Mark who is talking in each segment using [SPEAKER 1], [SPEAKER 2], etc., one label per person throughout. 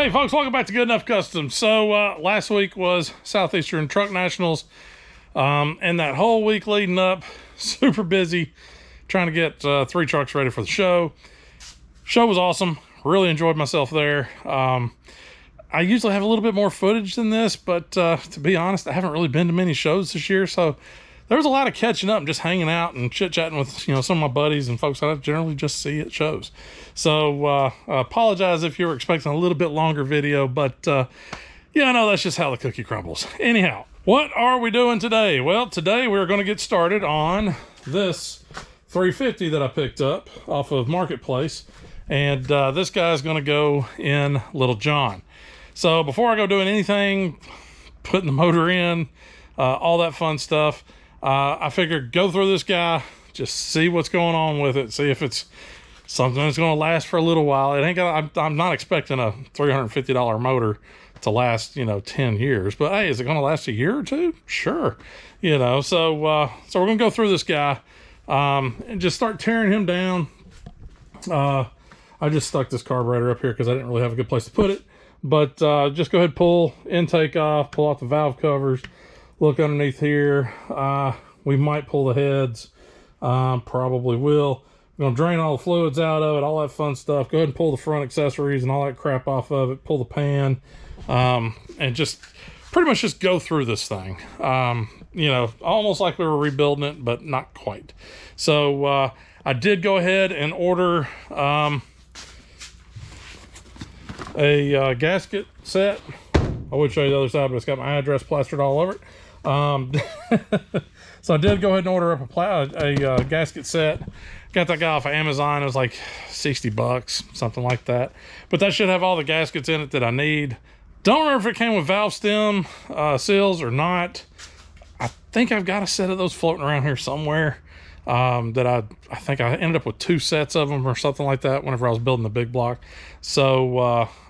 [SPEAKER 1] Hey folks, welcome back to Good Enough Customs. So last week was Southeastern Truck Nationals, and that whole week leading up, super busy trying to get 3 trucks ready for the show. Show was awesome. Really enjoyed myself there. I usually have a little bit more footage than this, but to be honest, I haven't really been to many shows this year, so there was a lot of catching up and just hanging out and chit-chatting with some of my buddies and folks that I generally just see at shows. So I apologize if you were expecting a little bit longer video, but yeah, I know that's just how the cookie crumbles. Anyhow, what are we doing today? Well, today we're going to get started on this 350 that I picked up off of Marketplace, and this guy's going to go in Little John. So before I go doing anything, putting the motor in, all that fun stuff, I figured go through this guy, just see what's going on with it, see if it's something that's going to last for a little while. It ain't gonna, I'm not expecting a $350 motor to last, 10 years, but hey, is it going to last a year or two? Sure. So we're going to go through this guy, and just start tearing him down. I just stuck this carburetor up here because I didn't really have a good place to put it, but just go ahead, pull intake off, pull out the valve covers, look underneath here. We might pull the heads, probably will. We're gonna drain all the fluids out of it, all that fun stuff. Go ahead and pull the front accessories and all that crap off of it, pull the pan, and just pretty much just go through this thing. Almost like we were rebuilding it, but not quite. So I did go ahead and order a gasket set. I would show you the other side, but it's got my address plastered all over it. So I did go ahead and order up a gasket set. Got that guy off of Amazon. It was like 60 bucks, something like that. But that should have all the gaskets in it that I need. Don't remember if it came with valve stem seals or not. I think I've got a set of those floating around here somewhere. That I think I ended up with 2 sets of them or something like that whenever I was building the big block. So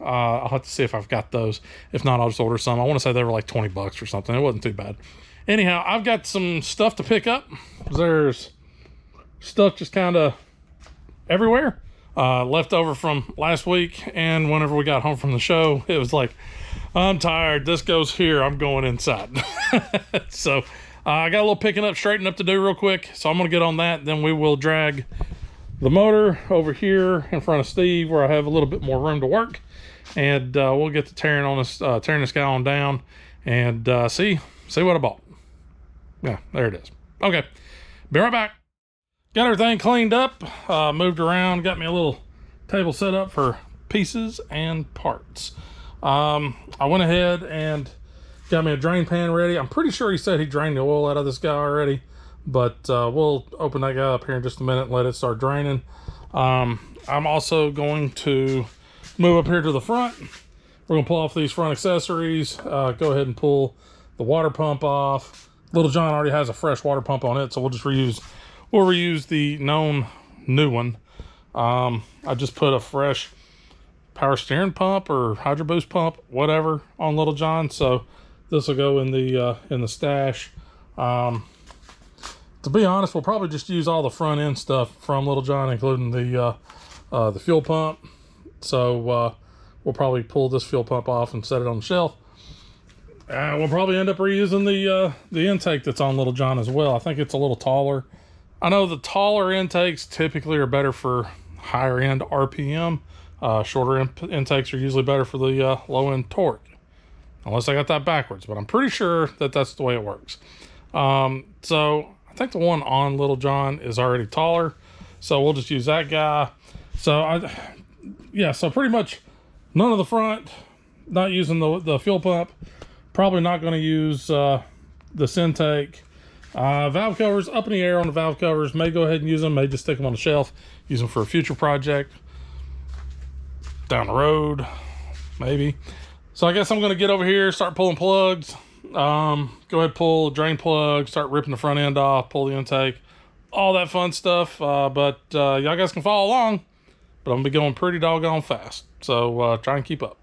[SPEAKER 1] I'll have to see if I've got those. If not, I'll just order some. I want to say they were like 20 bucks or something. It wasn't too bad. Anyhow, I've got some stuff to pick up. There's stuff just kind of everywhere, left over from last week, and whenever we got home from the show, it was like, I'm tired, this goes here, I'm going inside. So I got a little picking up, straightening up to do real quick, so I'm gonna get on that. Then we will drag the motor over here in front of Steve where I have a little bit more room to work, and we'll get to tearing this guy on down and see what I bought. Yeah, there it is. Okay, be right back. Got everything cleaned up, moved around, got me a little table set up for pieces and parts. I went ahead and got me a drain pan ready. I'm pretty sure he said he drained the oil out of this guy already, but we'll open that guy up here in just a minute and let it start draining. I'm also going to move up here to the front. We're gonna pull off these front accessories, go ahead and pull the water pump off. Little John already has a fresh water pump on it, so we'll reuse the known new one. I just put a fresh power steering pump or hydro boost pump, whatever, on Little John, so this will go in the stash. To be honest, we'll probably just use all the front end stuff from Little John, including the fuel pump. So we'll probably pull this fuel pump off and set it on the shelf. We'll probably end up reusing the intake that's on Little John as well. I think it's a little taller. I know the taller intakes typically are better for higher end RPM. Shorter intakes are usually better for the low end torque, unless I got that backwards, but I'm pretty sure that that's the way it works. So I think the one on Little John is already taller, so we'll just use that guy. So so pretty much none of the front, not using the fuel pump, probably not going to use this intake. Valve covers, up in the air on the valve covers. May go ahead and use them, may just stick them on the shelf, use them for a future project down the road, maybe. So I guess I'm going to get over here, start pulling plugs. Go ahead, pull drain plug, start ripping the front end off, pull the intake, all that fun stuff. But y'all guys can follow along, but I'm going to be going pretty doggone fast. So try and keep up.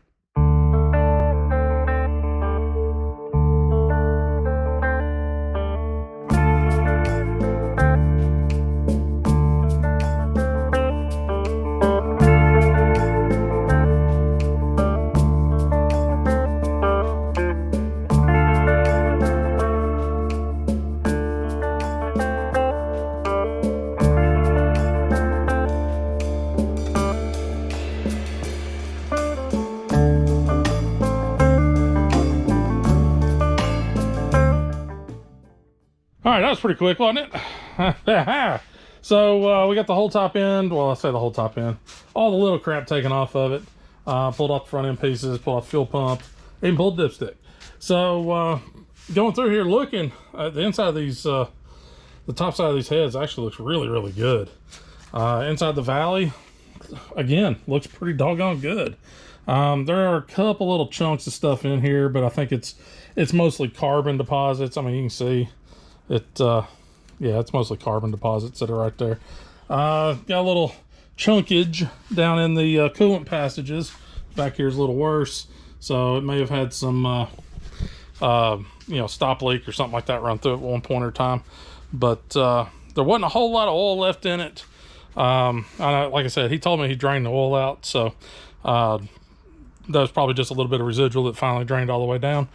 [SPEAKER 1] All right, that was pretty quick, wasn't it? So we got the whole top end. Well, I say the whole top end. All the little crap taken off of it. Pulled off the front end pieces, pulled off the fuel pump, even pulled the dipstick. So going through here looking at the inside of these, the top side of these heads actually looks really, really good. Inside the valley, again, looks pretty doggone good. There are a couple little chunks of stuff in here, but I think it's mostly carbon deposits. I mean, you can see it, yeah, it's mostly carbon deposits that are right there. Got a little chunkage down in the coolant passages. Back here is a little worse, so it may have had some you know, stop leak or something like that run through it at one point or time. But there wasn't a whole lot of oil left in it. Like I said, he told me he drained the oil out, so that was probably just a little bit of residual that finally drained all the way down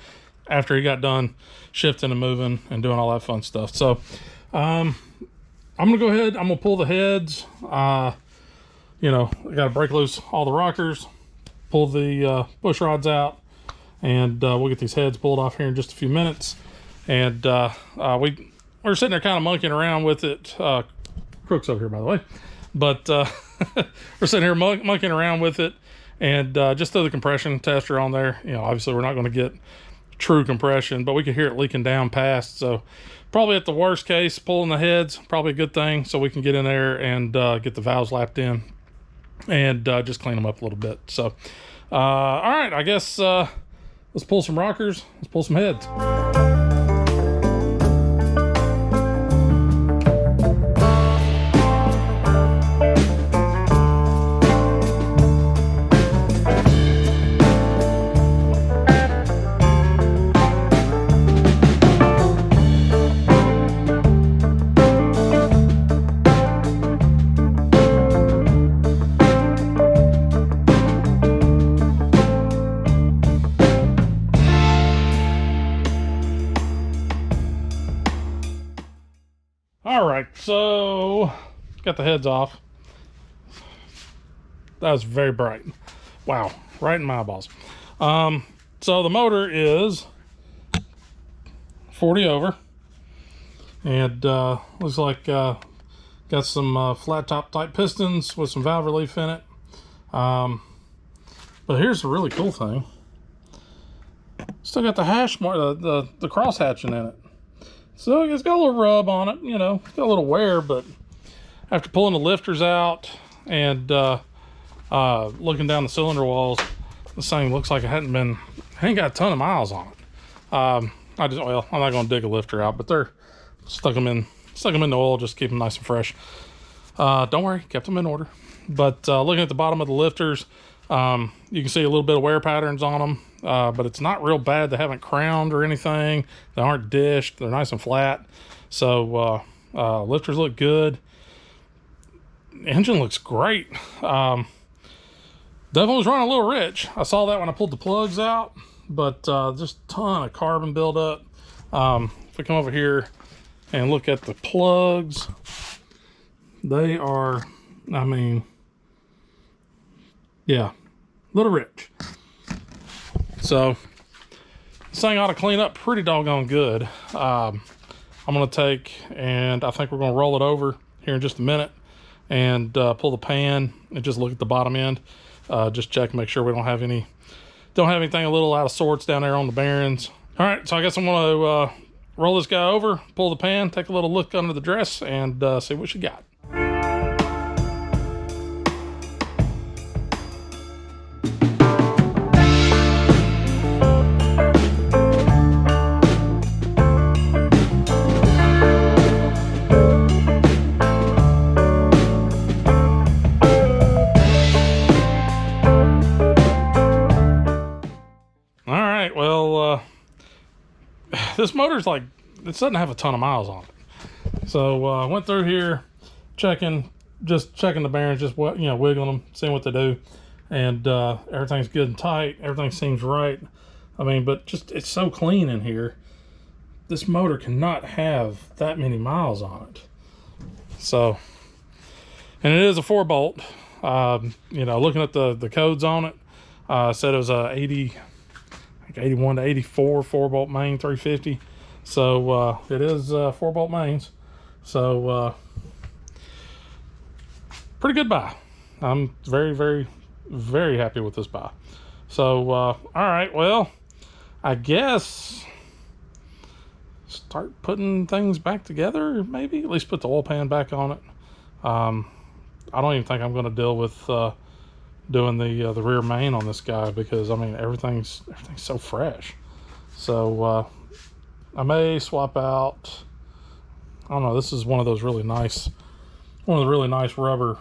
[SPEAKER 1] after he got done shifting and moving and doing all that fun stuff. So I'm gonna go ahead, I'm gonna pull the heads. You know, I gotta break loose all the rockers, pull the push rods out, and we'll get these heads pulled off here in just a few minutes. And we're sitting there kind of monkeying around with it. Crook's over here, by the way. But we're sitting here monkeying around with it, and just throw the compression tester on there. You know, obviously we're not going to get true compression, but we could hear it leaking down past. So probably at the worst case, pulling the heads, probably a good thing, so we can get in there and get the valves lapped in and just clean them up a little bit. So all right, I guess let's pull some rockers, let's pull some heads. All right, so got the heads off. That was very bright. Wow, right in my eyeballs. So the motor is 40 over, and looks like got some flat top type pistons with some valve relief in it. But here's the really cool thing. Still got the hash mark, the cross hatching in it. So it's got a little rub on it, you know, got a little wear, but after pulling the lifters out and looking down the cylinder walls, this thing looks like it ain't got a ton of miles on it. Well, I'm not going to dig a lifter out, but they're stuck them in the oil, just keep them nice and fresh. Don't worry, kept them in order. But looking at the bottom of the lifters, you can see a little bit of wear patterns on them. But it's not real bad. They haven't crowned or anything. They aren't dished. They're nice and flat. So lifters look good. Engine looks great. Definitely was running a little rich. I saw that when I pulled the plugs out, but just a ton of carbon buildup. If we come over here and look at the plugs, they are, I mean, yeah, a little rich. So this thing ought to clean up pretty doggone good. I'm going to take, and I think we're going to roll it over here in just a minute and pull the pan and just look at the bottom end. Just check, make sure we don't have anything a little out of sorts down there on the bearings. All right, so I guess I'm going to roll this guy over, pull the pan, take a little look under the dress, and see what you got. This motor's like, it doesn't have a ton of miles on it. So I went through here checking the bearings, just wiggling them, seeing what they do, and everything's good and tight. Everything seems right. I mean, but just it's so clean in here. This motor cannot have that many miles on it. So, and it is a 4-bolt. Looking at the codes on it, said it was a 81 to 84 4-bolt main 350. So it is 4-bolt mains. So pretty good buy. I'm very, very, very happy with this buy. So all right, well, I guess start putting things back together, maybe at least put the oil pan back on it. I don't even think I'm going to deal with doing the rear main on this guy, because I mean everything's so fresh. So I may swap out, I don't know, this is one of the really nice rubber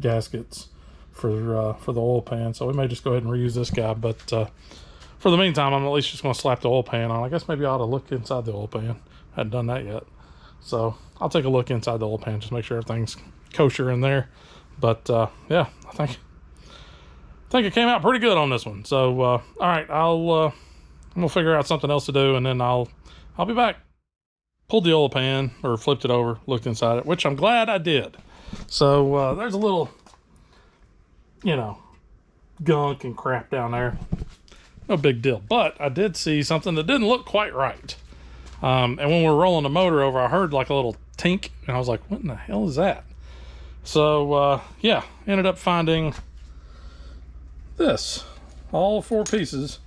[SPEAKER 1] gaskets for the oil pan, so we may just go ahead and reuse this guy. But for the meantime, I'm at least just going to slap the oil pan on. I guess maybe I ought to look inside the oil pan. I hadn't done that yet, so I'll take a look inside the oil pan, just make sure everything's kosher in there. But yeah, I think it came out pretty good on this one. So all right, I'm gonna figure out something else to do, and then I'll be back. Pulled the oil pan, or flipped it over, looked inside it, which I'm glad I did. So there's a little, you know, gunk and crap down there. No big deal. But I did see something that didn't look quite right. And when we were rolling the motor over, I heard like a little tink, and I was like, what in the hell is that? So yeah, ended up finding this, all 4 pieces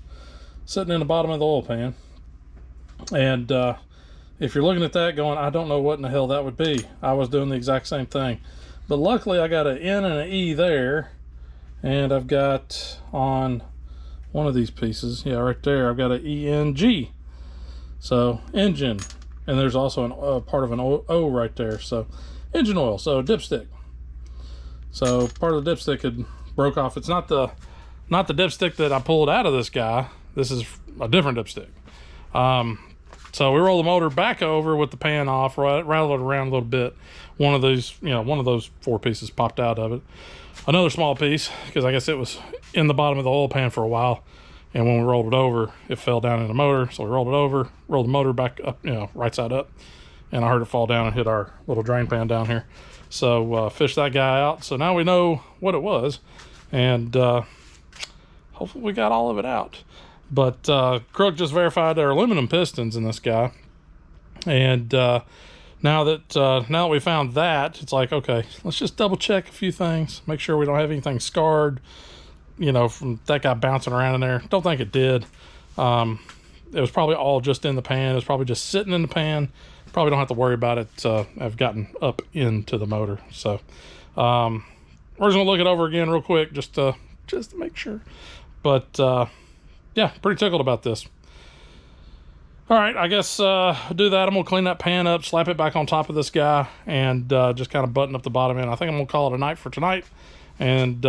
[SPEAKER 1] sitting in the bottom of the oil pan. And if you're looking at that going, I don't know what in the hell that would be, I was doing the exact same thing. But luckily I got an N and an E there, and I've got on one of these pieces, yeah, right there, I've got an ENG, so engine. And there's also a part of an O right there, so engine oil, so dipstick. So part of the dipstick had broke off. It's not the dipstick that I pulled out of this guy. This is a different dipstick. So we roll the motor back over with the pan off, rattle it around a little bit. One of those 4 pieces popped out of it. Another small piece, because I guess it was in the bottom of the oil pan for a while, and when we rolled it over, it fell down in the motor. So we rolled it over, rolled the motor back up, right side up, and I heard it fall down and hit our little drain pan down here. So fished that guy out. So now we know what it was, and hopefully we got all of it out. But Crook just verified there are aluminum pistons in this guy, and now that we found that, it's like, okay, let's just double check a few things, make sure we don't have anything scarred, from that guy bouncing around in there. Don't think it did. It was probably all just in the pan. It was probably just sitting in the pan. Probably don't have to worry about it. I've gotten up into the motor. So we're just gonna look it over again real quick, just to make sure. But yeah, pretty tickled about this. All right, I guess do that. I'm gonna clean that pan up, slap it back on top of this guy, and just kind of button up the bottom end. I think I'm gonna call it a night for tonight, and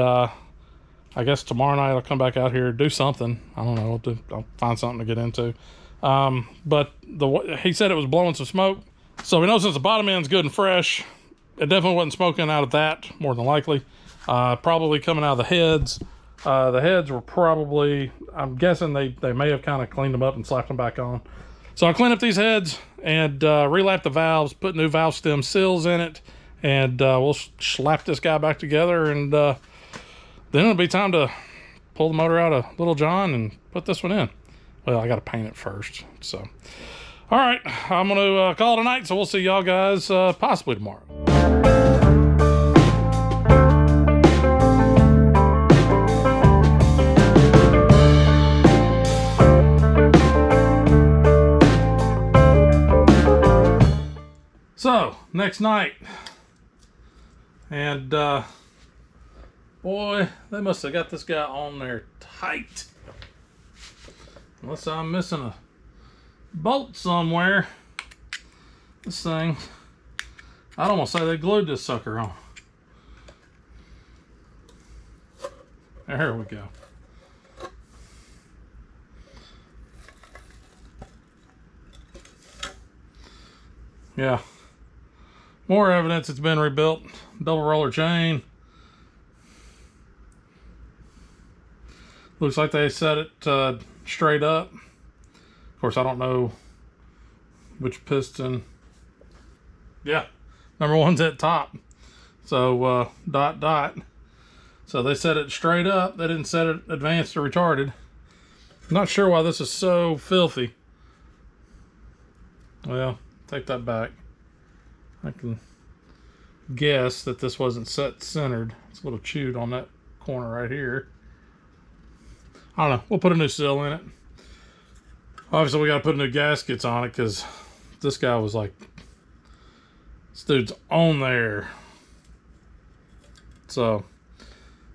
[SPEAKER 1] I guess tomorrow night I'll come back out here, do something. I don't know, I'll find something to get into. But he said it was blowing some smoke, so we know since the bottom end's good and fresh, it definitely wasn't smoking out of that, more than likely. Probably coming out of the heads. The heads were probably, I'm guessing they may have kind of cleaned them up and slapped them back on. So I'll clean up these heads and relap the valves, put new valve stem seals in it, and we'll slap this guy back together, and then it'll be time to pull the motor out of Little John and put this one in. Well, I got to paint it first. So, all right, I'm going to call it a night, so we'll see y'all guys possibly tomorrow. So, next night, and boy, they must have got this guy on there tight. Unless I'm missing a bolt somewhere. This thing, I'd almost say they glued this sucker on. There we go. Yeah. More evidence it's been rebuilt. Double roller chain. Looks like they set it straight up. Of course, I don't know which piston. Yeah, number one's at top. So dot dot. So they set it straight up. They didn't set it advanced or retarded. I'm not sure why this is so filthy. Well, take that back. I can guess that this wasn't set centered. It's a little chewed on that corner right here. I don't know. We'll put a new seal in it. Obviously, we got to put new gaskets on it because this guy was like, this dude's on there. So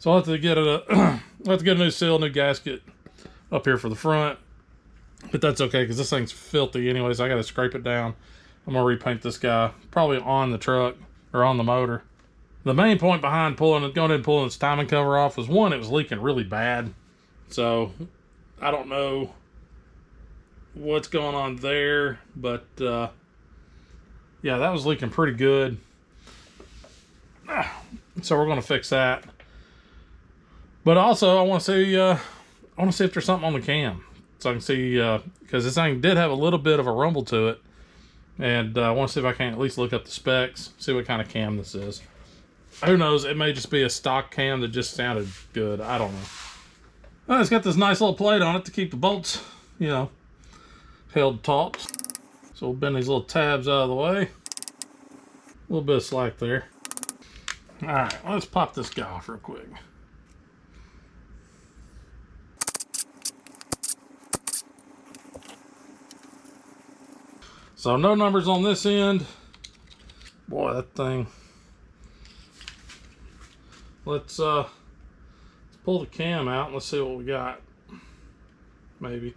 [SPEAKER 1] I'll have to get I'll have to get a new seal, new gasket up here for the front. But that's okay because this thing's filthy anyways. I got to scrape it down. I'm gonna repaint this guy probably on the truck or on the motor. The main point behind going ahead and pulling this timing cover off was, one, it was leaking really bad. So I don't know what's going on there, but yeah, that was leaking pretty good. So we're gonna fix that. But also I want to see if there's something on the cam, so I can see, because this thing did have a little bit of a rumble to it, and I want to see if I can at least look up the specs, see what kind of cam this is. Who knows? It may just be a stock cam that just sounded good. I don't know. Well, it's got this nice little plate on it to keep the bolts, you know, held taut. So we'll bend these little tabs out of the way. A little bit of slack there. All right, let's pop this guy off real quick. So no numbers on this end. Boy, that thing. Let's pull the cam out and let's see what we got. Maybe.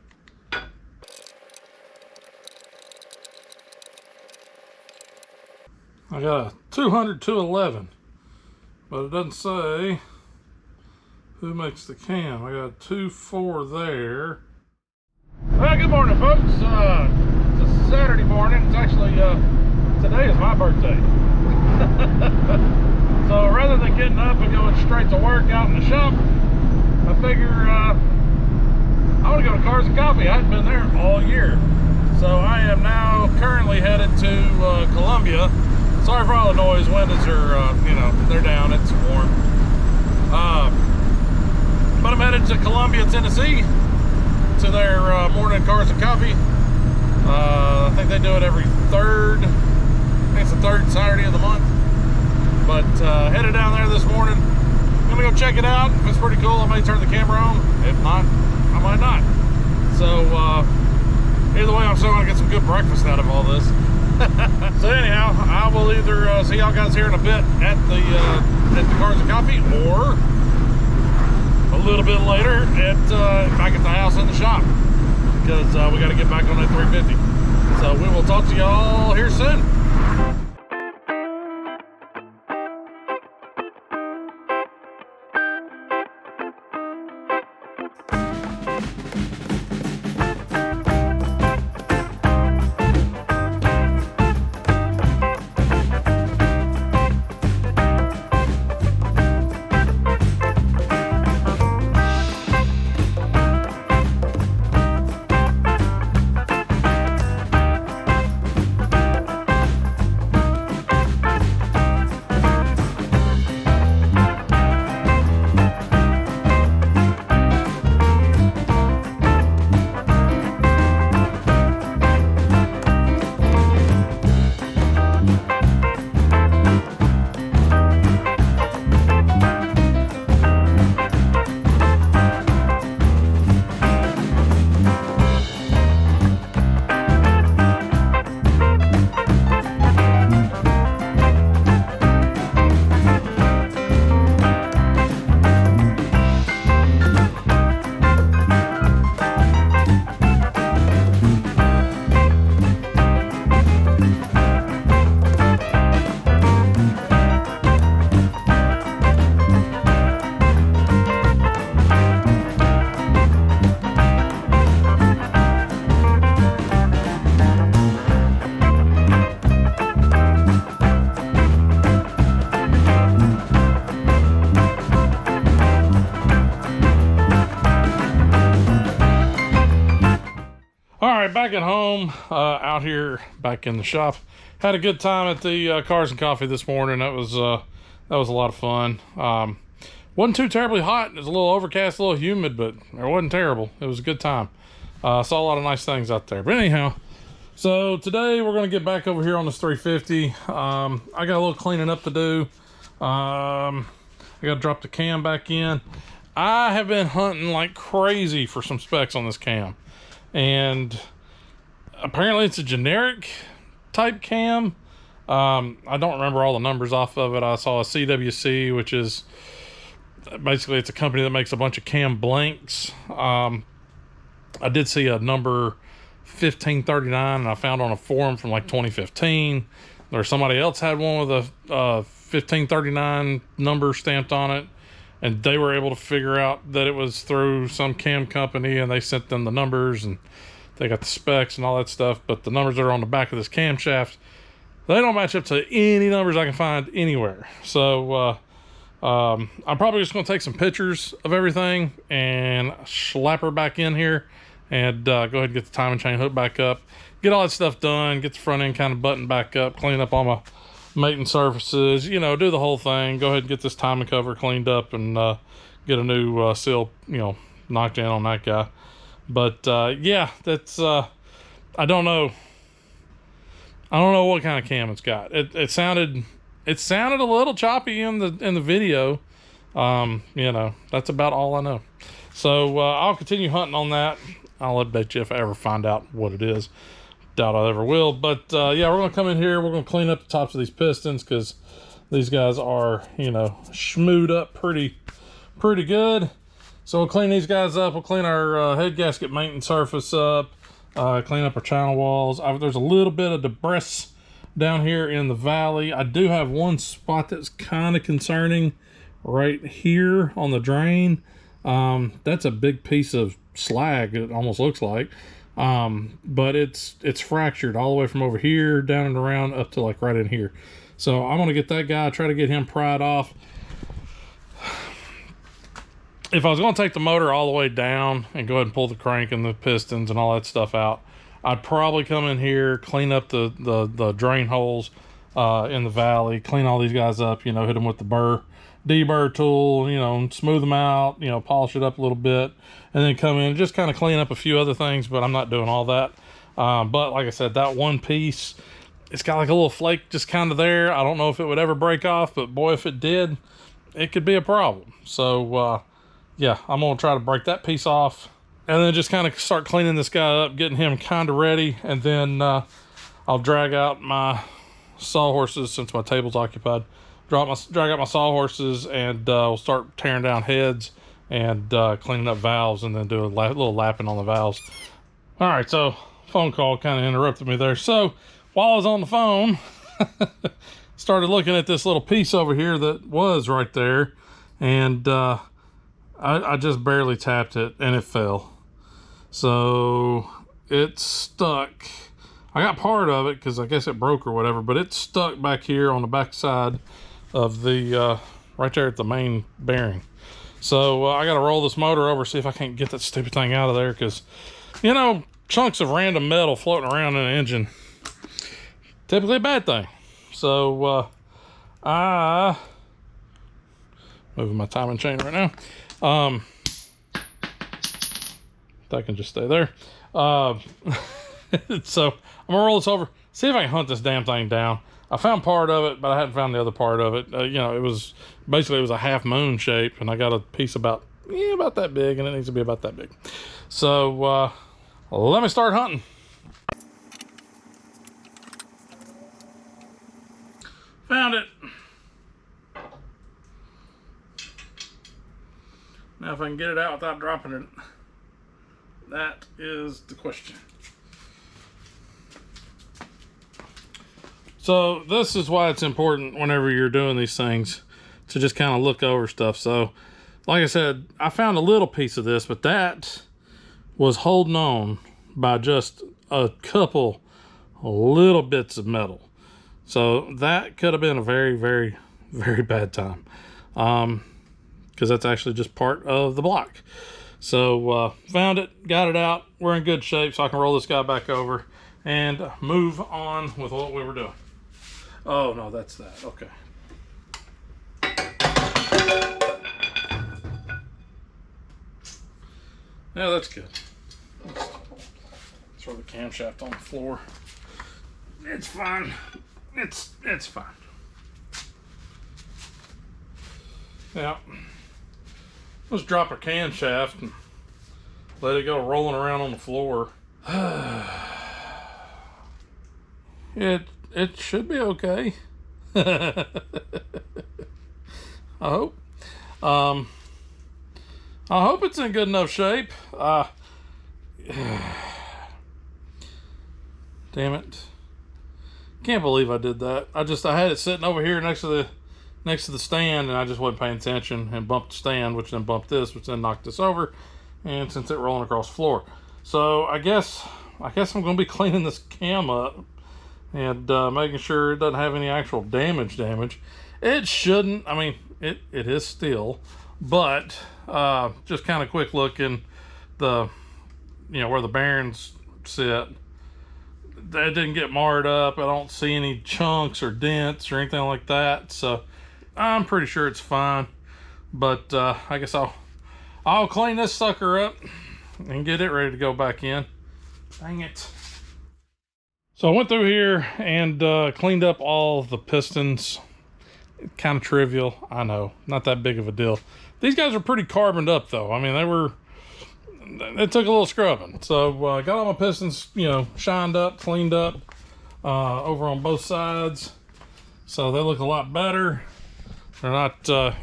[SPEAKER 1] I got a 200 211, but it doesn't say who makes the cam. I got a 2.4 there. Well, good morning, folks. It's a Saturday morning. It's actually today is my birthday. So rather than getting up and going straight to work out in the shop, I figure I want to go to Cars and Coffee. I hadn't been there all year. So I am now currently headed to Columbia. Sorry for all the noise. Windows are, you know, they're down. It's warm. But I'm headed to Columbia, Tennessee, to their morning Cars and Coffee. I think they do it every third. I think it's the third Saturday of the month. But headed down there this morning. I'm gonna go check it out. If it's pretty cool, I may turn the camera on. If not, I might not. So either way, I'm still gonna get some good breakfast out of all this. So anyhow, I will either see y'all guys here in a bit at the Cars and Coffee, or a little bit later at back at the house in the shop, because we got to get back on that 350. So we will talk to y'all here soon. Back at home, out here back in the shop. Had a good time at the Cars and Coffee this morning. That was a lot of fun. Wasn't too terribly hot. It was a little overcast, a little humid, but it wasn't terrible. It was a good time. Saw a lot of nice things out there. But anyhow, So today we're going to get back over here on this 350. I got a little cleaning up to do. I got to drop the cam back in. I have been hunting like crazy for some specs on this cam, and apparently it's a generic type cam. I don't remember all the numbers off of it. I saw a CWC, which is basically, it's a company that makes a bunch of cam blanks. I did see a number 1539, and I found on a forum from like 2015, or somebody else had one with a 1539 number stamped on it, and they were able to figure out that it was through some cam company, and they sent them the numbers and they got the specs and all that stuff. But the numbers that are on the back of this camshaft, they don't match up to any numbers I can find anywhere. So I'm probably just going to take some pictures of everything and slap her back in here, and go ahead and get the timing chain hooked back up, get all that stuff done, get the front end kind of buttoned back up, clean up all my mating surfaces, you know, do the whole thing, go ahead and get this timing cover cleaned up, and get a new seal, you know, knocked in on that guy. But yeah, that's I don't know what kind of cam it's got. It sounded a little choppy in the video. You know, that's about all I know. So I'll continue hunting on that. I'll update you if I ever find out what it is. Doubt I ever will. But yeah, we're going to come in here. We're going to clean up the tops of these pistons, because these guys are, you know, schmooed up pretty good. So we'll clean these guys up. We'll clean our head gasket mating surface up. Clean up our channel walls. There's a little bit of debris down here in the valley. I do have one spot that's kind of concerning right here on the drain. That's a big piece of slag, it almost looks like, but it's fractured all the way from over here down and around up to like right in here. So I'm gonna get that guy, try to get him pried off. If I was gonna take the motor all the way down and go ahead and pull the crank and the pistons and all that stuff out, I'd probably come in here, clean up the drain holes in the valley, clean all these guys up, you know, hit them with the deburr tool, you know, smooth them out, you know, polish it up a little bit, and then come in and just kind of clean up a few other things. But I'm not doing all that. But like I said, that one piece, it's got like a little flake just kind of there. I don't know if it would ever break off, but boy, if it did, it could be a problem. So yeah, I'm gonna try to break that piece off, and then just kind of start cleaning this guy up, getting him kind of ready, and then I'll drag out my sawhorses, since my table's occupied. Drag out my sawhorses, and we'll start tearing down heads and cleaning up valves, and then do a little lapping on the valves. All right, so phone call kind of interrupted me there. So while I was on the phone, started looking at this little piece over here that was right there, and I just barely tapped it and it fell. So it's stuck. I got part of it because I guess it broke or whatever, but it's stuck back here on the back side of the right there at the main bearing. So I got to roll this motor over, see if I can't get that stupid thing out of there, because, you know, chunks of random metal floating around in an engine, typically a bad thing. So moving my timing chain right now. That can just stay there. So I'm gonna roll this over, see if I can hunt this damn thing down. I found part of it, but I hadn't found the other part of it. You know, it was a half moon shape, and I got a piece about that big, and it needs to be about that big. So let me start hunting. Found it. Now if I can get it out without dropping it, that is the question. So this is why it's important whenever you're doing these things to just kind of look over stuff. So like I said, I found a little piece of this, but that was holding on by just a couple little bits of metal. So that could have been a very, very, very bad time. Because that's actually just part of the block. So found it, got it out. We're in good shape, so I can roll this guy back over and move on with what we were doing. Oh no, that's that. Okay. Yeah, that's good. Let's throw the camshaft on the floor. It's fine. It's fine. Yeah. Let's drop our camshaft and let it go rolling around on the floor. It should be okay. I hope. I hope it's in good enough shape. Damn it. Can't believe I did that. I had it sitting over here next to the stand, and I just wasn't paying attention and bumped the stand, which then bumped this, which then knocked this over, and sent it rolling across the floor. So I guess I'm going to be cleaning this cam up and making sure it doesn't have any actual damage. It shouldn't. I mean, it is still, but just kind of quick look in the, where the bearings sit. That didn't get marred up. I don't see any chunks or dents or anything like that, so I'm pretty sure it's fine. But I guess I'll clean this sucker up and get it ready to go back in. Dang it. So I went through here and cleaned up all the pistons. Kind of trivial, I know, not that big of a deal. These guys are pretty carboned up though. I mean, it took a little scrubbing. So got all my pistons, shined up, cleaned up over on both sides. So they look a lot better. They're not, well,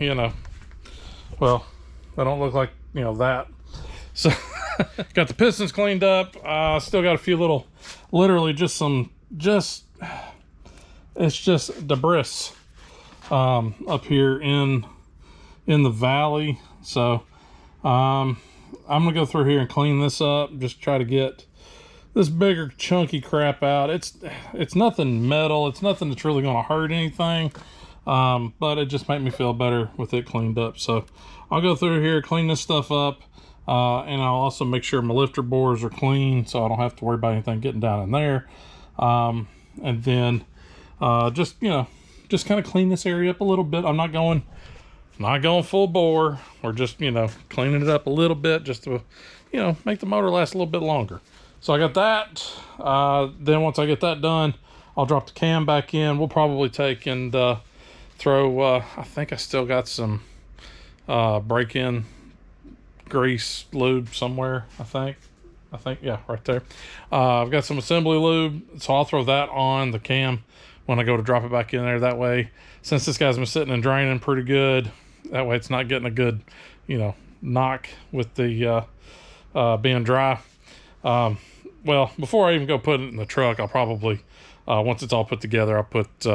[SPEAKER 1] they don't look like, that. So got the pistons cleaned up. Still got a few little, literally it's just debris up here in the valley. So I'm gonna go through here and clean this up, just try to get this bigger chunky crap out. It's nothing metal, it's nothing that's really gonna hurt anything, but it just made me feel better with it cleaned up. So I'll go through here, clean this stuff up, and I'll also make sure my lifter bores are clean so I don't have to worry about anything getting down in there. And then just kind of clean this area up a little bit. I'm not going full bore. We're just, cleaning it up a little bit just to, make the motor last a little bit longer. So I got that. Then once I get that done, I'll drop the cam back in. We'll probably take and throw, I think I still got some break-in grease lube somewhere, I think, yeah, right there. I've got some assembly lube, so I'll throw that on the cam when I go to drop it back in there. That way, since this guy's been sitting and draining pretty good, that way it's not getting a good, knock with the being dry. Well, before I even go put it in the truck, I'll probably, once it's all put together, I'll put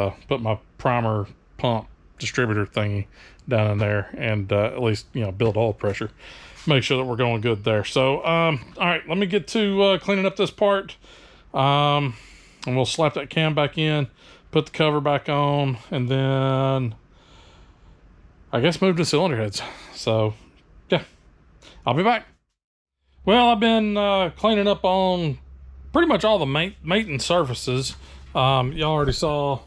[SPEAKER 1] my primer pump distributor thingy down in there and at least, build oil pressure. Make sure that we're going good there. So, all right, let me get to cleaning up this part. And we'll slap that cam back in, put the cover back on, and then I guess move to cylinder heads. So, yeah, I'll be back. Well, I've been cleaning up on pretty much all the maintenance surfaces. Y'all already saw,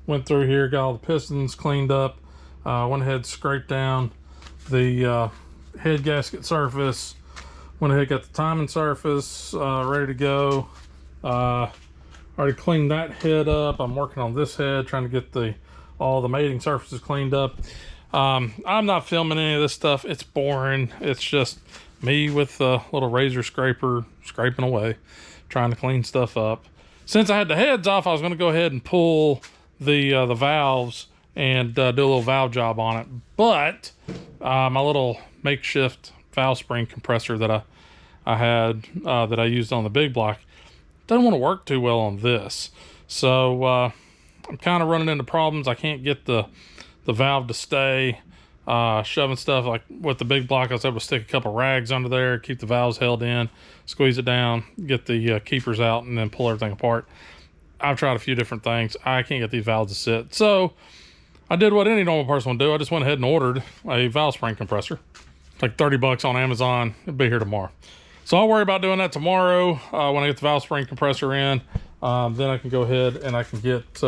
[SPEAKER 1] went through here, got all the pistons cleaned up, went ahead, scraped down the head gasket surface, went ahead, got the timing surface ready to go. Already cleaned that head up. I'm working on this head, trying to get all the mating surfaces cleaned up. I'm not filming any of this stuff. It's boring. It's just me with a little razor scraper scraping away, trying to clean stuff up. Since I had the heads off, I was going to go ahead and pull the valves and do a little valve job on it. But my little makeshift valve spring compressor that I had that I used on the big block doesn't want to work too well on this. So I'm kind of running into problems. I can't get the valve to stay. Shoving stuff like with the big block, I was able to stick a couple rags under there, keep the valves held in, squeeze it down, get the keepers out, and then pull everything apart. I've tried a few different things. I can't get these valves to sit. So I did what any normal person would do. I just went ahead and ordered a valve spring compressor. It's like 30 bucks on Amazon. It'll be here tomorrow. So I'll worry about doing that tomorrow when I get the valve spring compressor in. Then I can go ahead and I can get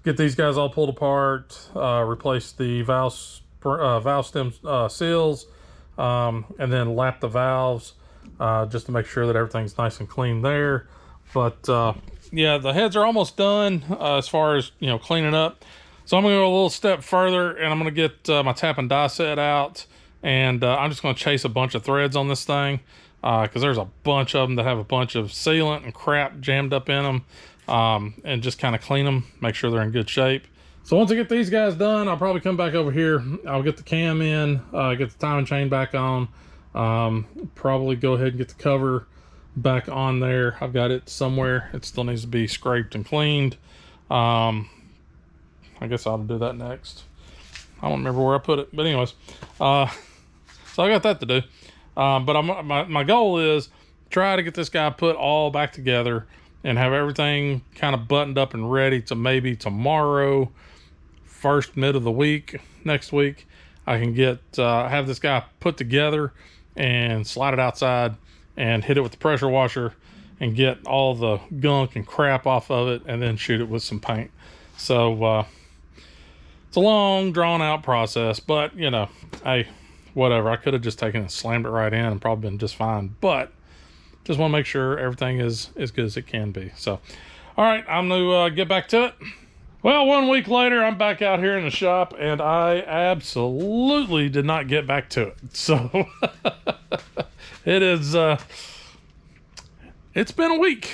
[SPEAKER 1] these guys all pulled apart, replace the valve stem seals, and then lap the valves, just to make sure that everything's nice and clean there. But yeah, the heads are almost done as far as, you know, cleaning up. So I'm gonna go a little step further, and I'm gonna get my tap and die set out, and I'm just gonna chase a bunch of threads on this thing, because there's a bunch of them that have a bunch of sealant and crap jammed up in them, and just kind of clean them, make sure they're in good shape. So once I get these guys done, I'll probably come back over here. I'll get the cam in, get the timing chain back on, probably go ahead and get the cover back on there. I've got it somewhere. It still needs to be scraped and cleaned. I guess I'll do that next. I don't remember where I put it, but anyways, so I got that to do. But my goal is try to get this guy put all back together and have everything kind of buttoned up and ready to maybe tomorrow, first mid of the week, next week, I can get have this guy put together and slide it outside and hit it with the pressure washer and get all the gunk and crap off of it, and then shoot it with some paint. So it's a long, drawn-out process, but, you know, hey, whatever. I could have just taken and slammed it right in and probably been just fine, but just want to make sure everything is as good as it can be. So, all right, I'm going to get back to it. Well, 1 week later, I'm back out here in the shop, and I absolutely did not get back to it. So, it is, it's been a week.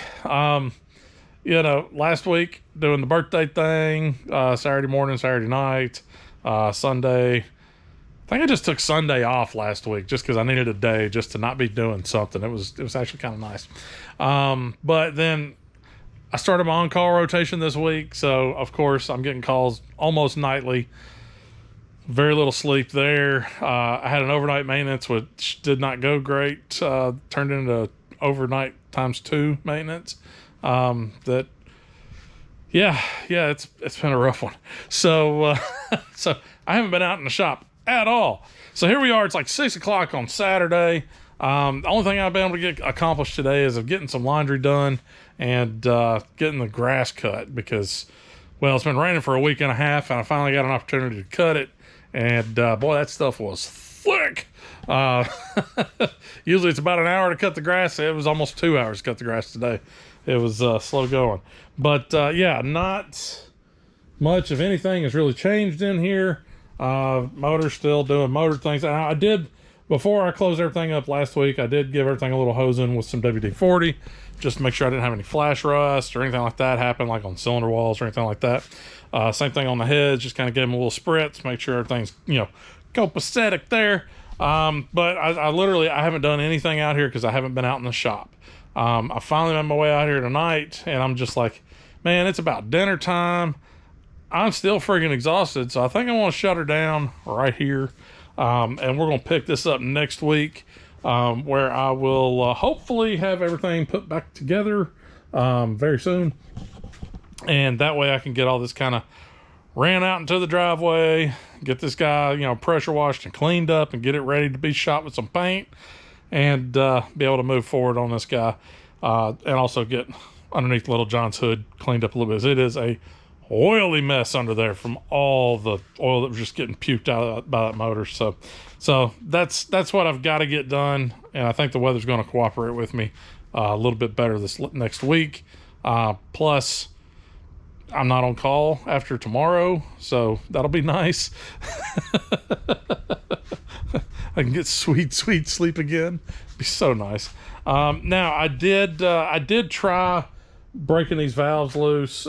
[SPEAKER 1] You know, last week doing the birthday thing, Saturday morning, Saturday night, Sunday. I think I just took Sunday off last week just because I needed a day just to not be doing something. It was actually kind of nice. But then I started my on-call rotation this week, so of course I'm getting calls almost nightly. Very little sleep there. I had an overnight maintenance which did not go great. Turned into overnight ×2 maintenance. It's been a rough one. So so I haven't been out in the shop at all. So here we are. It's like 6 o'clock on Saturday. The only thing I've been able to get accomplished today is of getting some laundry done and getting the grass cut, because, well, it's been raining for a week and a half, and I finally got an opportunity to cut it. And boy, that stuff was thick. Usually it's about an hour to cut the grass. It was almost 2 hours to cut the grass today. It was slow going. But yeah, not much of anything has really changed in here. Motor's still doing motor things. And I did, before I closed everything up last week, I did give everything a little hosing with some WD-40 just to make sure I didn't have any flash rust or anything like that happen, like on cylinder walls or anything like that. Same thing on the heads, just kind of give them a little spritz, make sure everything's, you know, copacetic there. But I haven't done anything out here because I haven't been out in the shop. I finally made my way out here tonight, and I'm just like, man, it's about dinner time. I'm still freaking exhausted, so I think I want to shut her down right here. And we're going to pick this up next week, where I will hopefully have everything put back together very soon. And that way I can get all this kind of ran out into the driveway, get this guy, you know, pressure washed and cleaned up, and get it ready to be shot with some paint, and be able to move forward on this guy, and also get underneath Little John's hood cleaned up a little bit. It is a oily mess under there from all the oil that was just getting puked out by that motor. So that's what I've got to get done, and I think the weather's going to cooperate with me a little bit better this next week. Plus, I'm not on call after tomorrow, so that'll be nice. I can get sweet sleep again. It'd be so nice. Now I did try breaking these valves loose,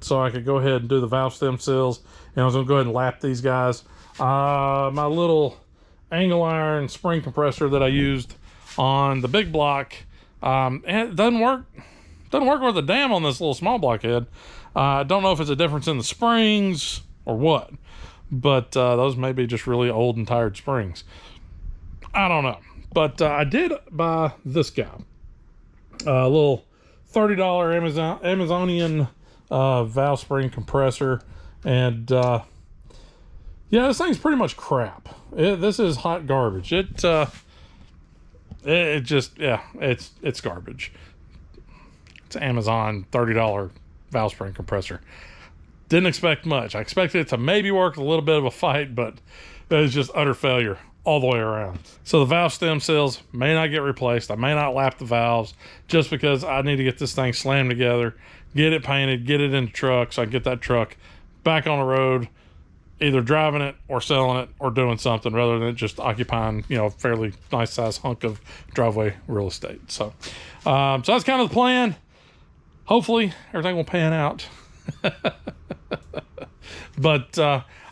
[SPEAKER 1] so I could go ahead and do the valve stem seals, and I was gonna go ahead and lap these guys. My little angle iron spring compressor that I used on the big block, and it doesn't work worth a damn on this little small block head. I don't know if it's a difference in the springs or what, but those may be just really old and tired springs. I don't know. But I did buy this guy, a little $30 Amazonian valve spring compressor, and yeah, this thing's pretty much crap. This is hot garbage. It's garbage. It's Amazon $30 valve spring compressor. Didn't expect much. I expected it to maybe work a little bit of a fight, but it was just utter failure all the way around. So the valve stem seals may not get replaced. I may not lap the valves just because I need to get this thing slammed together, get it painted, get it in the truck so I can get that truck back on the road, either driving it or selling it or doing something rather than just occupying, you know, a fairly nice size hunk of driveway real estate. So, so that's kind of the plan. Hopefully everything will pan out. But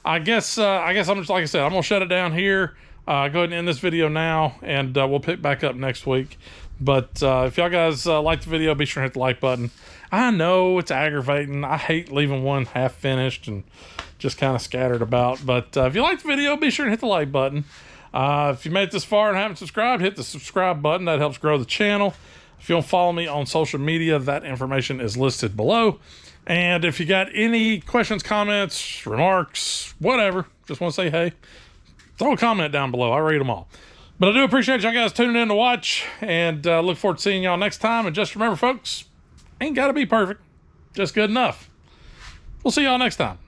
[SPEAKER 1] I guess I'm just, like I said, I'm gonna shut it down here. Go ahead and end this video now, and we'll pick back up next week. But if y'all guys like the video, be sure to hit the like button. I know it's aggravating. I hate leaving one half finished and just kind of scattered about. But if you like the video, be sure to hit the like button. If you made it this far and haven't subscribed, hit the subscribe button. That helps grow the channel. If you don't follow me on social media, that information is listed below. And if you got any questions, comments, remarks, whatever, just want to say hey, throw a comment down below. I read them all. But I do appreciate y'all guys tuning in to watch, and look forward to seeing y'all next time. And just remember, folks, ain't got to be perfect, just good enough. We'll see y'all next time.